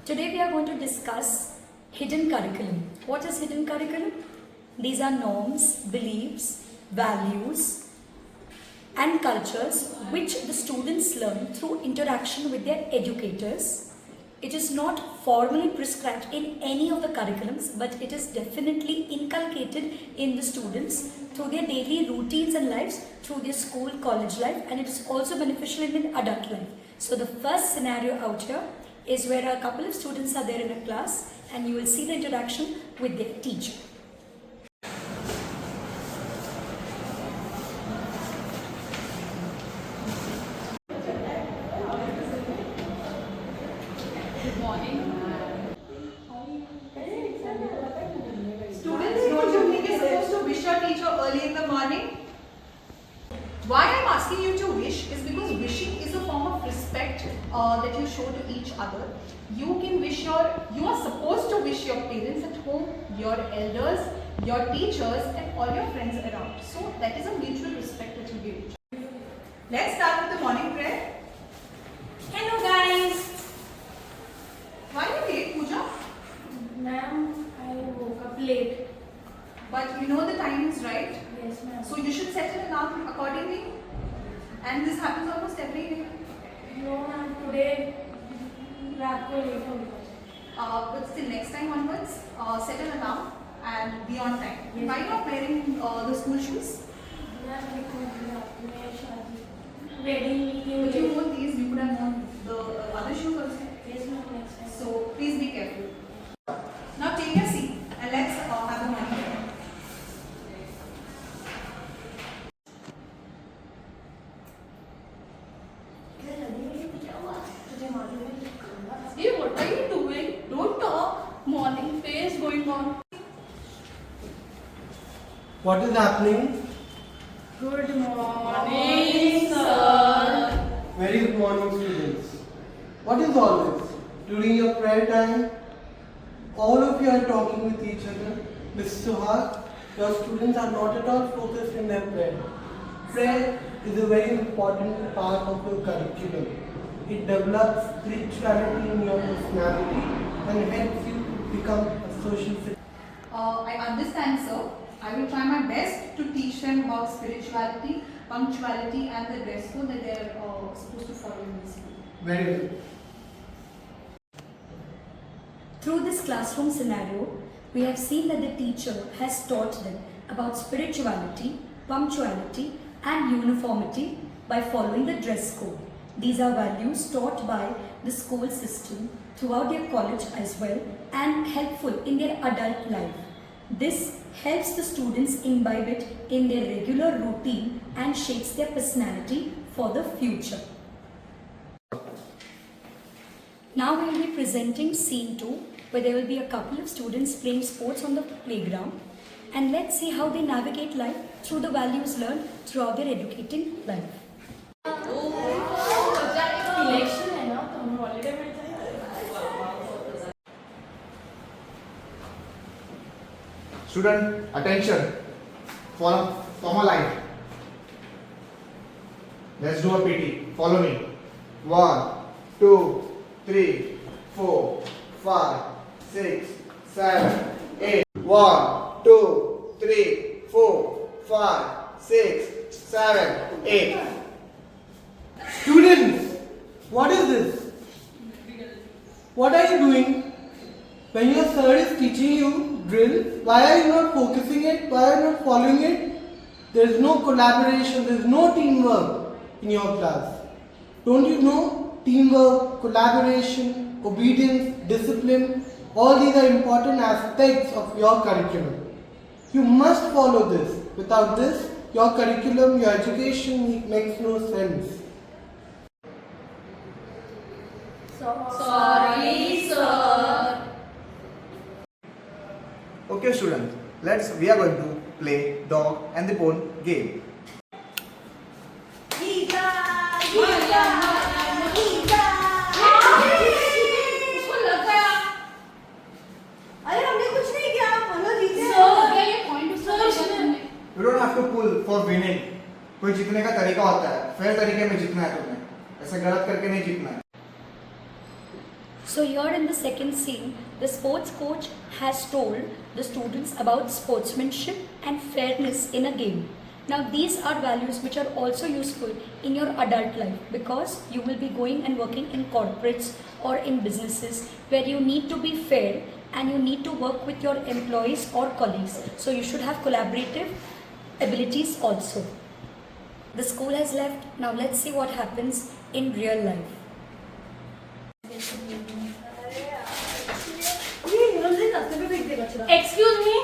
Today we are going to discuss hidden curriculum. What is hidden curriculum? These are norms, beliefs, values and cultures which the students learn through interaction with their educators. It is not formally prescribed in any of the curriculums, but it is definitely inculcated in the students through their daily routines and lives, through their school, college life, and it is also beneficial in their adult life. So the first scenario out here is where a couple of students are there in a class and you will see the interaction with their teacher. Good morning. Students, don't you think you're supposed to wish your teacher early in the morning? Why I'm asking you to wish is because wishing is a form of respect that you show to each other. You are supposed to wish your parents at home, your elders, your teachers and all your friends around. So that is a mutual respect that you give each other. Let's start with the morning prayer. Hello guys! Why are you late, Pooja? Ma'am, I woke up late. But you know the timings, right? Yes, ma'am. So you should set an alarm accordingly. And this happens almost every day. No, ma'am, today रात को late हो गया. But still next time onwards, set an alarm and be on time. Yes. Why not wearing the school shoes? Ma'am, because अपने शादी wedding If you meeting. wore these, you could have worn the other shoes also. Yes, ma'am, next time. So please be careful. Now take your seat and let's have a morning prayer. Hey, what are you doing? Don't talk. Morning face going on. What is happening? Good Morning, sir. Very good morning, students. What is all this? During your prayer time, all of you are talking with each other. Mr. Suhag, your students are not at all focused in their prayer. Prayer is a very important part of your curriculum. It develops spirituality in your personality and helps you become a social citizen. I understand, sir. I will try my best to teach them about spirituality, punctuality and the dress code that they are supposed to follow in this school. Very good. Through this classroom scenario, we have seen that the teacher has taught them about spirituality, punctuality and uniformity by following the dress code. These are values taught by the school system throughout their college as well and helpful in their adult life. This helps the students imbibe it in their regular routine and shapes their personality for the future. Now we will be presenting scene 2, where there will be a couple of students playing sports on the playground, and let's see how they navigate life through the values learned throughout their educating life. Election है ना, तो हमें holiday मिलता है. Student, attention. Form a line. Let's do a PT. Follow me. 1, 2, 3, 4, 5, 6, 7, 8. 1, 2, 3, 4, 5, 6, 7, 8. Students, what is this? What are you doing? When your sir is teaching you drill, why are you not focusing it? Why are you not following it? There is no collaboration, there is no teamwork in your class. Don't you know teamwork, collaboration, obedience, discipline, all these are important aspects of your curriculum. You must follow this. Without this, your curriculum, your education makes no sense. Sorry, sir. Okay, students. We are going to play dog and the bone game. उसको लग गया. अरे हमने कुछ नहीं किया, मनोज जीते हैं. Sir, क्या ये point उसको लगा तुमने? You don't have to pull for winning. कोई जीतने का तरीका होता है. फेयर तरीके में जीतना है तुम्हें. ऐसा गलत करके नहीं जीतना है. So here in the second scene, the sports coach has told the students about sportsmanship and fairness in a game. Now these are values which are also useful in your adult life because you will be going and working in corporates or in businesses where you need to be fair and you need to work with your employees or colleagues. So you should have collaborative abilities also. The school has left. Now let's see what happens in real life. ये रोज़ रास्ते पे फेंक दे कचरा। Excuse me,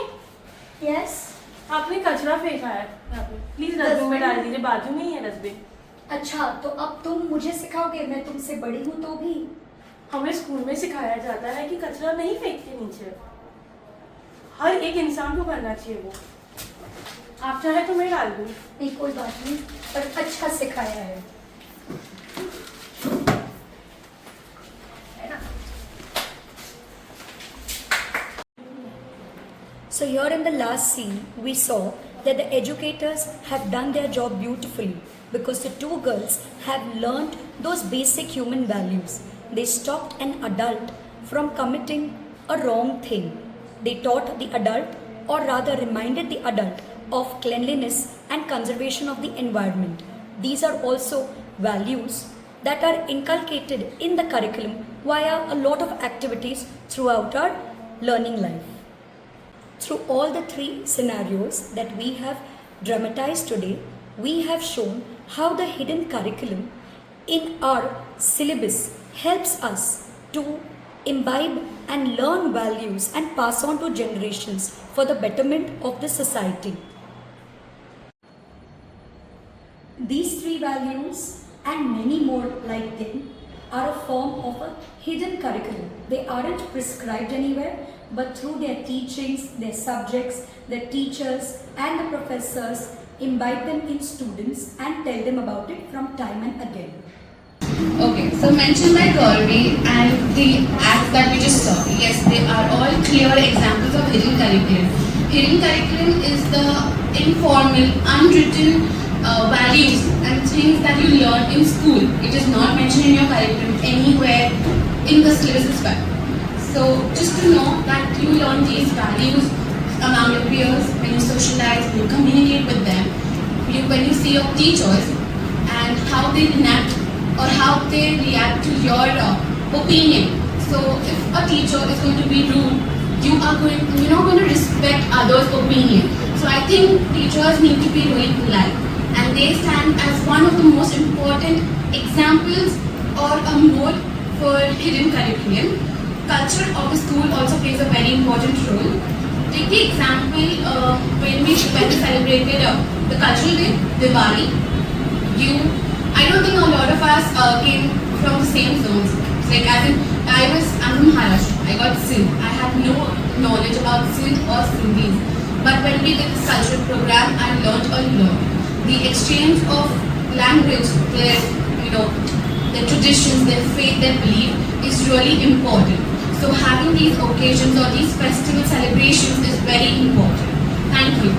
Yes? आपने कचरा फेंका है यहाँ पे, प्लीज डस्टबिन में डाल दीजिए, बाजू में ही है डस्टबिन। अच्छा, तो अब तुम मुझे सिखाओगे? मैं तुमसे बड़ी हूँ तो भी। हमें स्कूल में सिखाया जाता है कि कचरा नहीं फेंकते नीचे, हर एक इंसान को करना चाहिए वो। आप चाहे तो मैं डाल दूँ। नहीं, कोई बात नहीं, पर अच्छा सिखाया है ना? So here in the last scene, we saw that the educators have done their job beautifully because the two girls have learnt those basic human values. They stopped an adult from committing a wrong thing. They taught the adult, or rather reminded the adult, of cleanliness and conservation of the environment. These are also values that are inculcated in the curriculum via a lot of activities throughout our learning life. Through all the three scenarios that we have dramatized today, we have shown how the hidden curriculum in our syllabus helps us to imbibe and learn values and pass on to generations for the betterment of the society. These three values and many more like them are a form of a hidden curriculum. They aren't prescribed anywhere, but through their teachings, their subjects, their teachers and the professors imbibe them in students and tell them about it from time and again. Okay, so mentioned by Gauri and the acts that we just saw, yes, they are all clear examples of hidden curriculum. Hidden curriculum is the informal, unwritten values and things that you learn in school. It is not mentioned in your curriculum anywhere in the syllabus as well. So just to know that you learn these values among your peers, when you socialize, when you communicate with them, when you see your teachers and how they enact or how they react to your opinion. So if a teacher is going to be rude, you're not going to respect others' opinion. So I think teachers need to be really polite, and they stand as one of the most important examples or a mode for hidden curriculum. Culture of the school also plays a very important role. Take the example when we celebrated the cultural day, Diwali. I don't think a lot of us came from the same zones. It's like I'm from Maharashtra. I got Sindh. I had no knowledge about Sindh or Sindhis. But when we did this cultural program, I learned a lot. The exchange of language, their traditions, their faith, their belief is really important. So having these occasions or these festival celebrations is very important. Thank you.